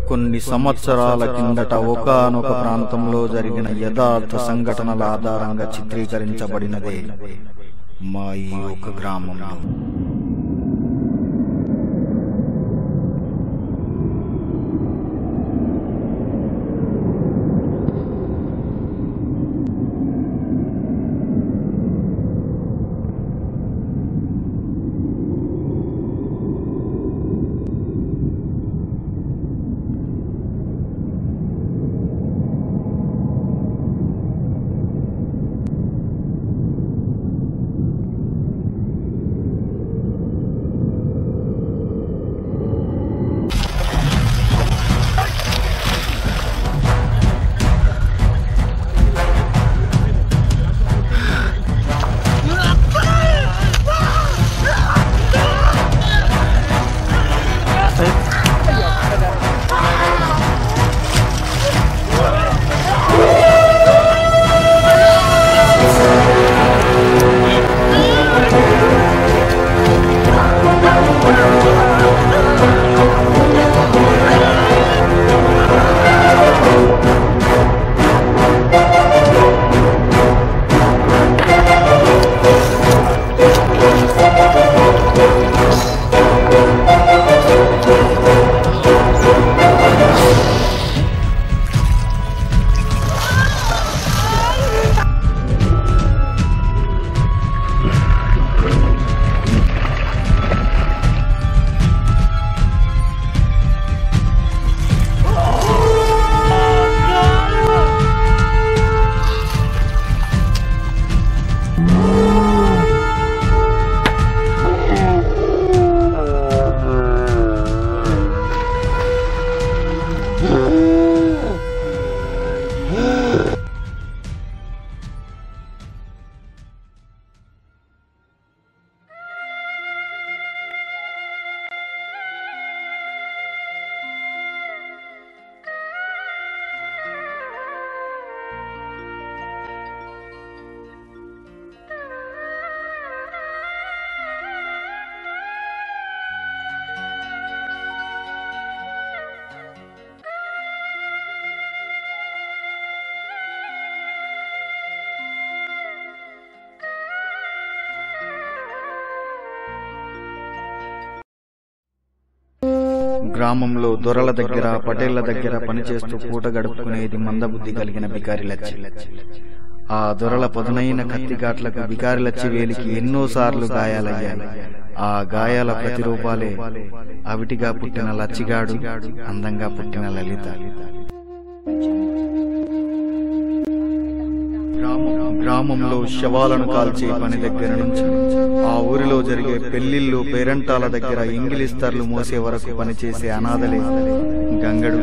కొన్ని సంవత్సరాల కిందట ఒకానొక ప్రాంతంలో జరిగిన యథార్థ సంఘటనల ఆధారంగా చిత్రీకరించబడినదే మా ఈ ఒక గ్రామంలో. గ్రామంలో దొరల దగ్గర పటేళ్ల దగ్గర పనిచేస్తూ పూట గడుపుకునేది మందబుద్ధి కలిగిన బికారి లచ్చి. ఆ దొరల పదునైన కత్తిగాట్లకు బికారి లచ్చి వేలికి ఎన్నోసార్లు గాయాలయ్యాయి. ఆ గాయాల ప్రతిరూపాలే అవిటిగా పుట్టిన లచ్చిగాడు, అందంగా పుట్టిన లలిత. గ్రామంలో శవాలను కాల్చే పని దగ్గర నుంచి ఆ ఊరిలో జరిగే పెళ్లిళ్ళు పేరంటాల దగ్గర ఇంగిలిస్తర్లు మోసే వరకు పనిచేసే అనాథలే గంగడు,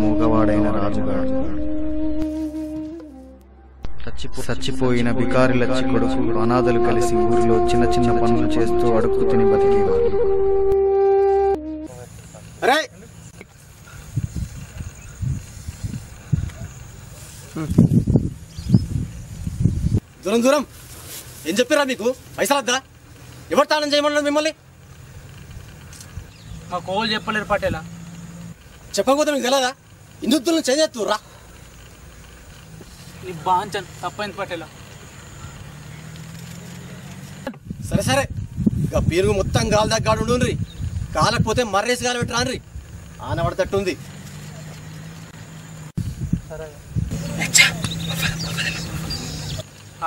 మూగవాడైన రాజుగాడు. చచ్చిపోయిన బికారి లచ్చి కొడుకు అనాథలు కలిసి ఊరిలో చిన్న చిన్న పనులు చేస్తూ అడుక్కు తిని బతికేవారు. దూరం దూరం ఏం చెప్పారా మీకు? పైసలద్దా? ఎవరు తాళం చేయమన్నారు మిమ్మల్ని? మా కోళ్ళు చెప్పలేరు పటేలా. చెప్పకపోతే మీకు తెలియదా? హిందుత్తులను చేంజ్ చేస్తుర్రా? నీ బాంచన్ తప్పైంది పటేలా. సరే సరే, ఇక పీరుగు మొత్తం గాలి దగ్గర ఉండుండ్రి. కాలకపోతే మర్రేసి గాలి పెట్టి రాన్రి. ఆనబడతట్టుంది.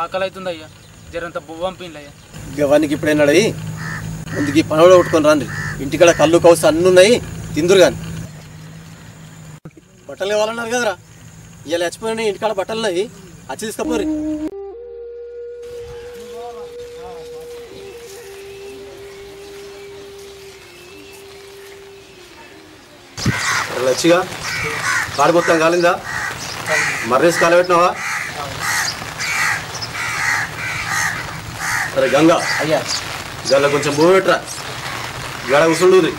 ఆకలి అవుతుంది అయ్యా, జరంత బువ్వంపిండి అయ్యా. ఇక వానికి ఇప్పుడేనాడయి ముందుకి పనులు కొట్టుకొని రాండి. ఇంటికాడ కళ్ళు కౌసు అన్నీ ఉన్నాయి, తిందురు కానీ. బట్టలు ఇవ్వాలన్నారు కదరా, ఇలా చచ్చిపోయినాయి. ఇంటికాడ బట్టలు ఉన్నాయి, వచ్చి తీసుకపోరి. లచ్చిగా కాడు మొత్తం కాలిందా? మర్రేసి కాలబెట్టినావా? సరే గంగా అయ్యా, గల్ల కొంచెం భూమి పెట్టరా, గడ ఉసుండూరి.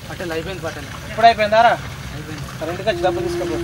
పటేల్ అయిపోయింది పటేల్. ఇప్పుడు అయిపోయిందారా? అయిపోయింది. ఇంటికి వచ్చి డబ్బులు తీసుకోబో.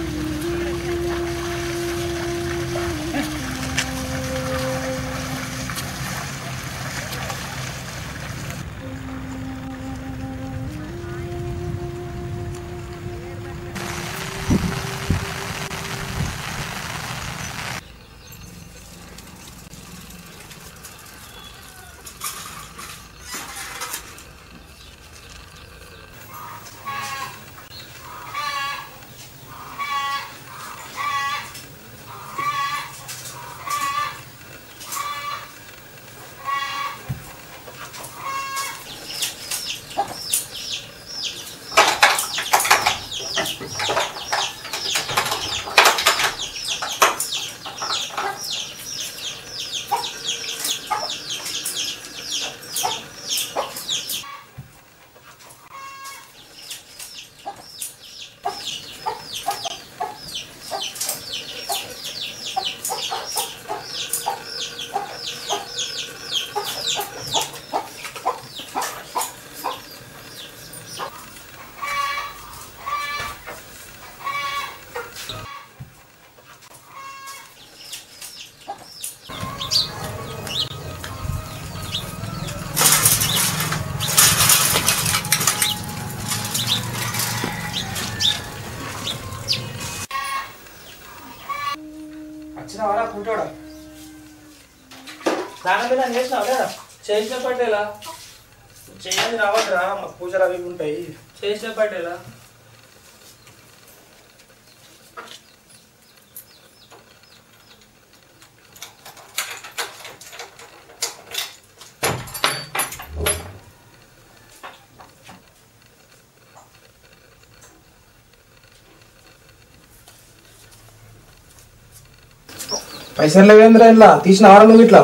కుంటోడా దాని మీద చేసినావు లేదా చేసిన పట్టేలా చెయ్యాలి రావద్దురా మాకు పూజలు అవి ఉంటాయి చేసిన పట్టేలా పైసలు లేవేంద్రా ఇలా తీసిన వారం నువ్వు ఇట్లా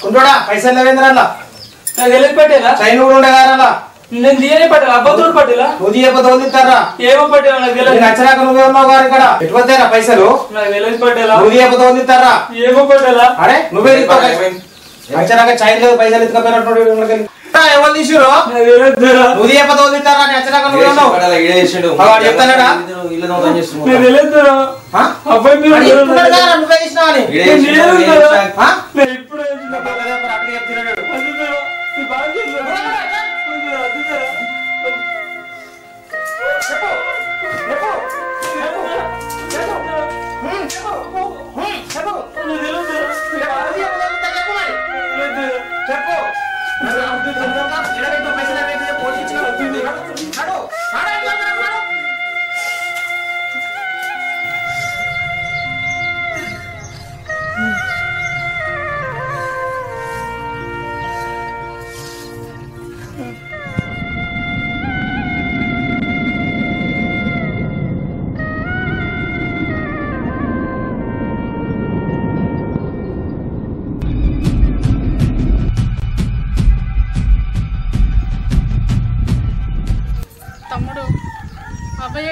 కుంటోడా పైసలు లేవేంద్రా అలా నాకు పట్టేలా చైన్ కూడా ఉండగారా నేను తీయనే పట్టేలా అబ్బతోడు పట్టేలా నువ్వు తీయకపోతే వదిలిస్తారా ఏమో పట్టేలా నాకు తెలియదు నచ్చరాక నువ్వే ఉన్నావు గారు ఇక్కడ ఎటువద్దేరా పైసలు నాకు తెలియదు పట్టేలా నువ్వు తీయకపోతే వదిలిస్తారా ఏమో పట్టేలా అరే నువ్వే నచ్చరాక చైన్ లేదు పైసలు ఎత్తుకపోయినట్టు ఎవరు తీసిరు నాకు తెలియదురా నువ్వు తీయకపోతే వదిలిస్తారా నచ్చరాక నువ్వే ఉన్నావు వాడు చెప్తాడా నాకు తెలియదురా అబ్బాయి మీరు నువ్వే తీసినావని నేను ఇప్పుడు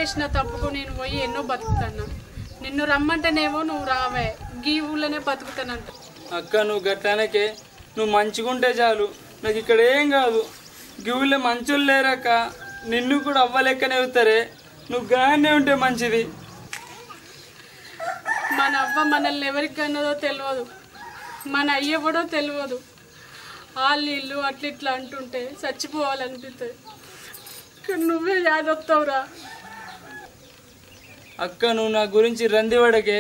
చేసిన తప్పుకు నేను పోయి ఎన్నో బతుకుతాను. నిన్ను రమ్మంటేనేమో నువ్వు రావే, గీ ఊళ్ళోనే బతుకుతానంట. అక్క నువ్వు గట్టానకే, నువ్వు మంచిగుంటే చాలు, నాకు ఇక్కడ ఏం కాదు. గీ ఊళ్ళో మంచోళ్ళు లేరక్క, నిన్ను కూడా అవ్వలెక్కనే అవుతారే, నువ్వు గానే ఉంటే మంచిది. మన అవ్వ మనల్ని ఎవరికి కన్నదో తెలియదు, మన అయ్యవడో తెలియదు. వాళ్ళు ఇల్లు అట్లా ఇట్లా అంటుంటే చచ్చిపోవాలనిపిస్తుంది. నువ్వే యాదొస్తావురా. అక్క నువ్వు నా గురించి రందివాడకే,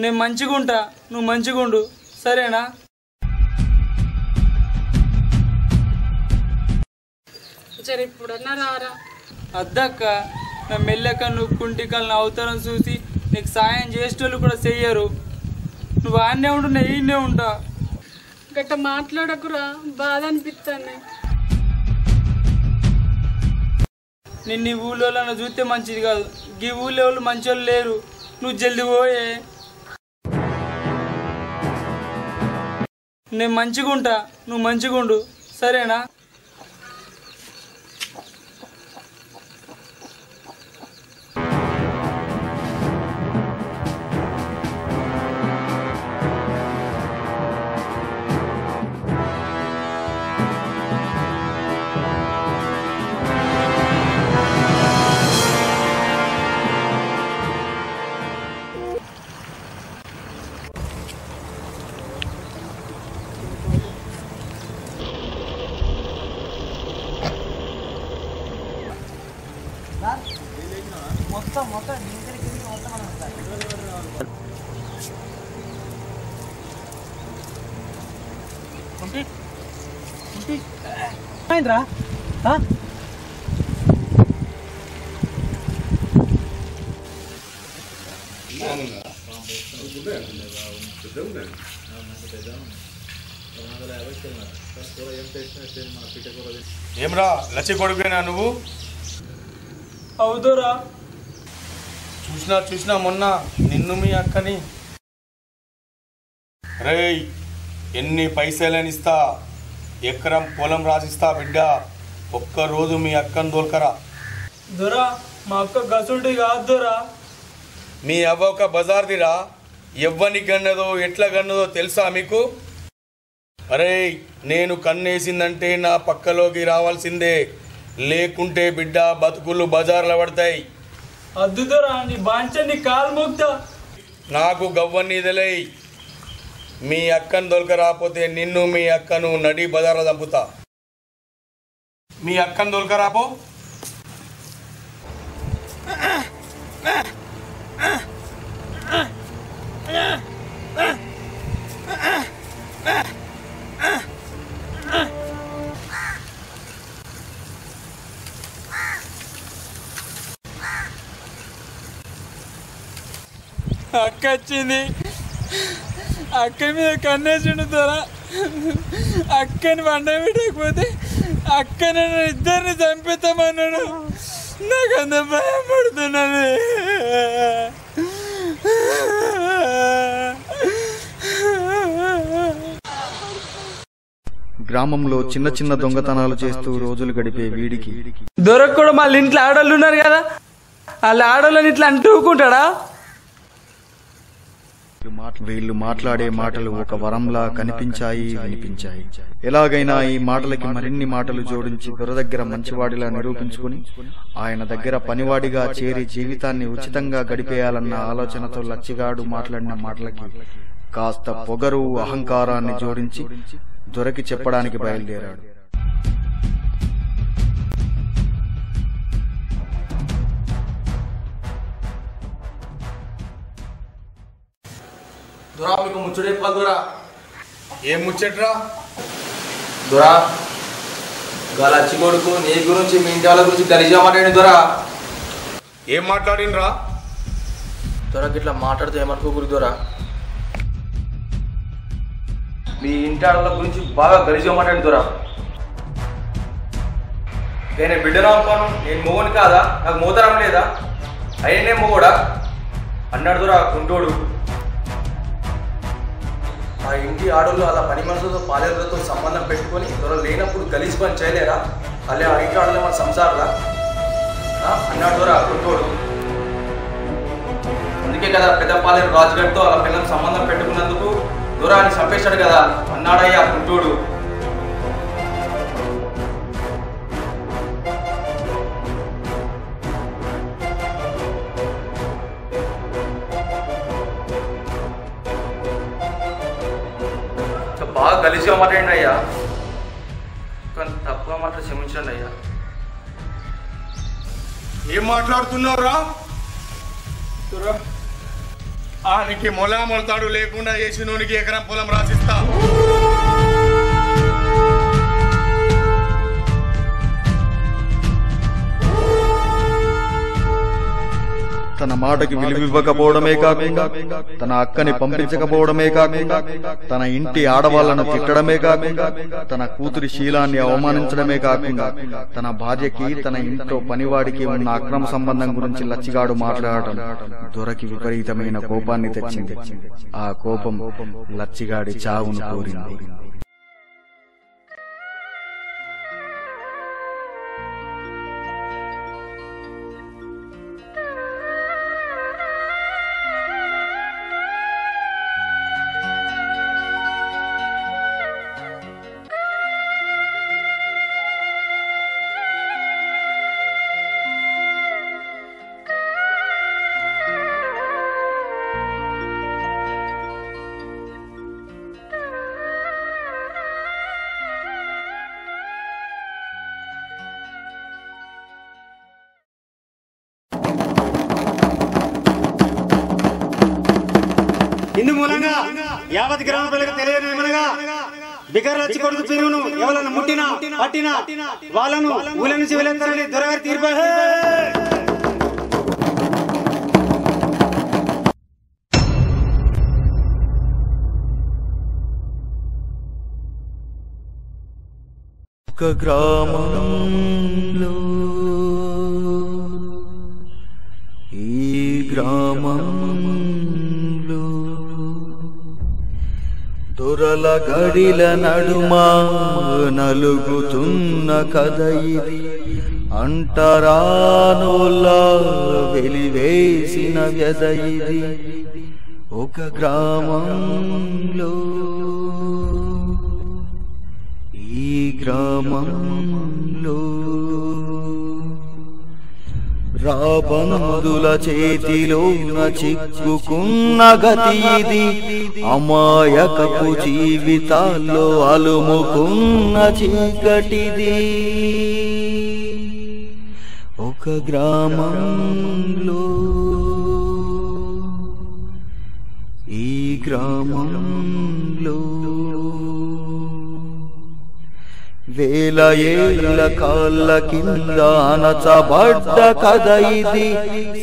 నేను మంచిగుంటా, నువ్వు మంచిగుండు, సరేనా? సరే ఇప్పుడన్నా రారా. అద్దక్క నా మెల్లక నువ్వు కుంటికల్ నా అవతారం చూసి నీకు సాయం చేసేటోళ్ళు కూడా చెయ్యరు. నువ్వు ఆన్నే ఉండు, నేను ఈయనే ఉంటా. గట్ట మాట్లాడకురా, బాధ అనిపిస్తాను. నిన్ను ఈ ఊళ్ళో చూస్తే మంచిది కాదు, ఈ ఊళ్ళో వాళ్ళు మంచి వాళ్ళు లేరు, నువ్వు జల్ది పోయే. నేను మంచిగుంటా, నువ్వు మంచిగుండు, సరేనా? ఏంద్రా ఏమ్రా లచ్చి కొడుకునా నువ్వు? అవుదోరా. చూసినా మొన్న నిన్ను మీ అక్కని. రేయ్ ఎన్ని పైసలని ఇస్తా, ఎకరం పొలం రాసిస్తా బిడ్డ, ఒక్కరోజు మీ అక్కను దోల్కరా. దొరా మా అక్క గసుంటి కాదు దొరా. మీ అవ్వ ఒక బజార్దిరా, ఎవ్వని గన్నదో ఎట్లా గన్నదో తెలుసా మీకు? అరే నేను కన్నేసిందంటే నా పక్కలోకి రావాల్సిందే, లేకుంటే బిడ్డ బతుకులు బజార్లో పడతాయి. అద్దుదొరా నీ బాంచని కాలు మోగుతా. నాకు గవ్వన్నీదలై, మీ అక్కను దొరక రాకపోతే నిన్ను మీ అక్కను నడి బజార్లో చంపుతా. మీ అక్కను దొరక రాపో. అక్క వచ్చింది, అక్క మీద కన్నేసిండు ద్వారా. అక్కని వండ పెట్టకపోతే అక్క నన్ను ఇద్దరిని చంపేస్తామన్నాడు. నాకు అంత భయం పడుతున్నది. గ్రామంలో చిన్న చిన్న దొంగతనాలు చేస్తూ రోజులు గడిపే వీడికి దొరకూడ వాళ్ళ ఇంట్లో ఆడోళ్ళు ఉన్నారు కదా, వాళ్ళ ఆడోళ్ళని ఇట్లా అంటూకుంటాడా? వీళ్ళు మాట్లాడే మాటలు ఒక వరంలా కనిపించాయి, వినిపించాయి. ఎలాగైనా ఈ మాటలకి మరిన్ని మాటలు జోడించి దొర దగ్గర మంచివాడిలా నిరూపించుకుని ఆయన దగ్గర పనివాడిగా చేరి జీవితాన్ని ఉచితంగా గడిపేయాలన్న ఆలోచనతో లచ్చిగాడు మాట్లాడిన మాటలకి కాస్త పొగరు, అహంకారాన్ని జోడించి దొరకి చెప్పడానికి బయలుదేరాడు. దొరా మీకు ముచ్చట చెప్పాలి దొరా. ఏం ముచ్చట్రా? దొరా గలచ్చి కొడుకు నీ గురించి మీ ఇంటి వాళ్ళ గురించి గలీజా మాట్లాడి దొరా. ఏం మాట్లాడినరా? దొరకి ఇట్లా మాట్లాడితే ఏమనుకోకూడదు దొరా. మీ ఇంటి ఆడల గురించి బాగా గలీజా మాట్లాడి దొరా. నేను బిడ్డను అనుకోను, నేను మొగని కాదా? నాకు మోతరం లేదా? అయ్యనే మొగోడా అన్నాడు దొరా కుంటోడు. ఆ ఇంటి ఆడోళ్ళు అలా పని మనుషులతో పాలేరులతో సంబంధం పెట్టుకొని దొర లేనప్పుడు గలీజ్ పని చేయలేరా? అలా ఆ ఇంటి ఆడోళ్ళు మన సంసారలా అన్నాడు దొర కుంటోడు. అందుకే కదా పెద్ద పాలేరు రాజుగారితో అలా పిల్లలు సంబంధం పెట్టుకున్నందుకు దొర అని చంపేశాడు కదా అన్నాడయ్యా కుంటోడు. బాగా గలీజ్గా మాట్లాడండి అయ్యా, కానీ తప్పుగా మాట్లాడి క్షమించండి అయ్యా. ఏం మాట్లాడుతున్నావురా? ఆనికి మొలతాడు లేకుండా చేసినోనికి ఎకరం పొలం రాసిస్తా. తన మాటకి విలువివ్వకపోవడమే కాకుండా తన అక్కని పంపించకపోవడమే కాకుండా తన ఇంటి ఆడవాళ్లను తిట్టడమే కాకుండా తన కూతురి శీలాన్ని అవమానించడమే కాకుండా తన భార్యకి తన ఇంట్లో పనివాడికి ఉన్న అక్రమ సంబంధం గురించి లచ్చిగాడు మాట్లాడటం దొరకి విపరీతమైన కోపాన్ని తెచ్చింది. ఆ కోపం లచ్చిగాడి చావును కోరింది. ఇందు మూలంగా యావత్ గ్రామ ప్రజలకు తెలియజేయమనగా బికారు లచ్చి కొడుకు పేరును ఎవరైనా ముట్టినా పట్టినా వాళ్ళను ఊళ్ళ నుంచి వెళ్ళేస్తారని దొరగారి తీర్పు. ఒక గ్రామంలో ఈ గ్రామంలో దొరల గడిల నడుమ నలుగుతున్న కథ ఇది. అంటరానోలా వెలివేసిన వ్యధ ఇది. ఒక గ్రామంలో ఈ గ్రామంలో రాబందుల చేతిలోన చిక్కుకున్న గతి ఇది. అమాయకపు జీవితాల్లో అలుముకున్న చీకటిది. ఒక ఒక గ్రామంలో ఈ గ్రామంలో వేల ఏళ్ళ కాళ్ళ కింద అనచబడ్డ కథ ఇది.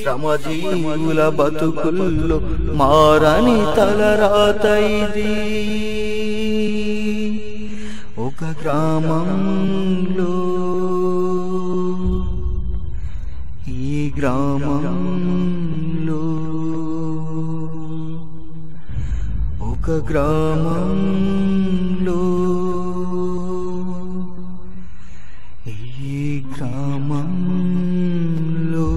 శ్రమజీవుల బతుకుల్లో మారని తలరాత ఇది. ఒక గ్రామంలో ఈ గ్రామంలో ఒక గ్రామంలో ఈ గ్రామంలో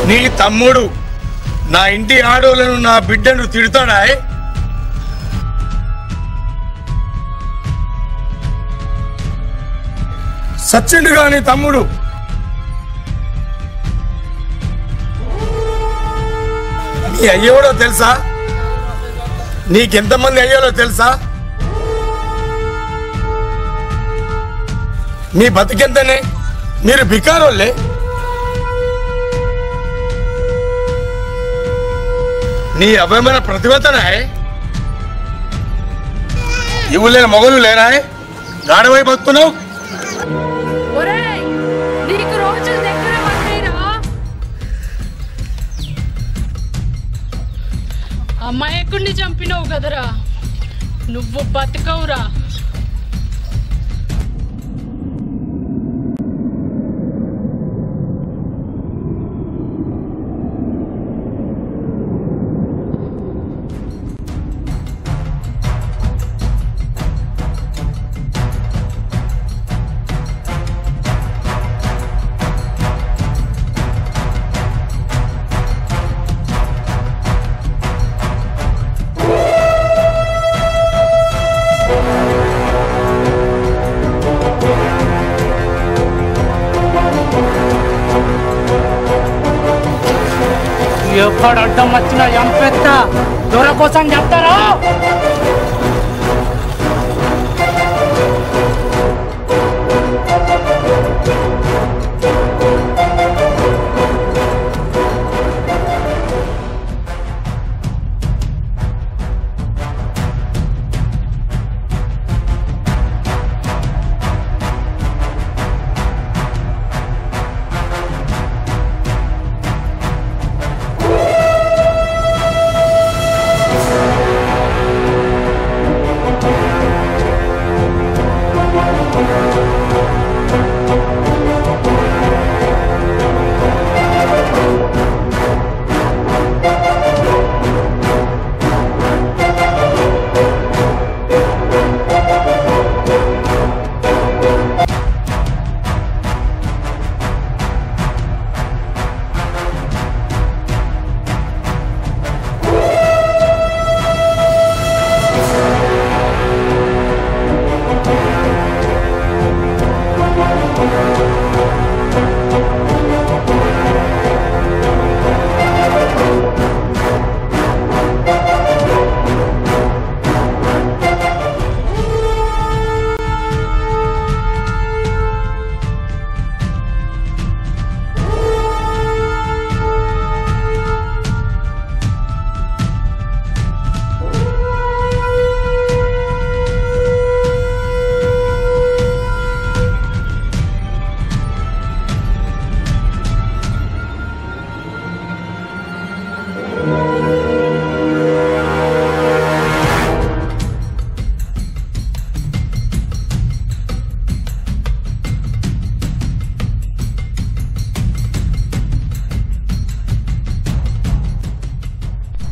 నీ తమ్ముడు నా ఇంటి ఆడోళ్ళను నా బిడ్డను తిడతాడా? సచ్చిండుగా నీ తమ్ముడు. నీ అయ్యోడో తెలుసా? నీకెంతమంది అయ్యోలో తెలుసా? మీ బతికెంతనే? మీరు బికారోళ్ళే. నీ అభయమైన ప్రతిభతనా? ఇవ్వు లేని మొగలు లేనా? గాడవై బతున్నావు. అమ్మాయికుడిని చంపినావు కదరా, నువ్వు బతకవురా. ఎప్పుడు అడ్డం వచ్చినా ఎంపెత్తా దొర కోసం చెప్తారా?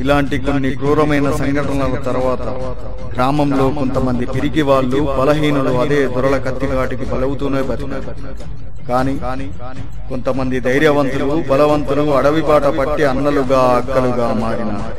ఇలాంటి కొన్ని క్రూరమైన సంఘటనల తర్వాత గ్రామంలో కొంతమంది పిరికి వాళ్ళు బలహీనులు అదే దొరల కత్తిఘాటికి బలవుతూనే బతికారు. కానీ కొంతమంది ధైర్యవంతులు బలవంతులు అడవి బాట పట్టి అన్నలుగా అక్కలుగా మారినారు.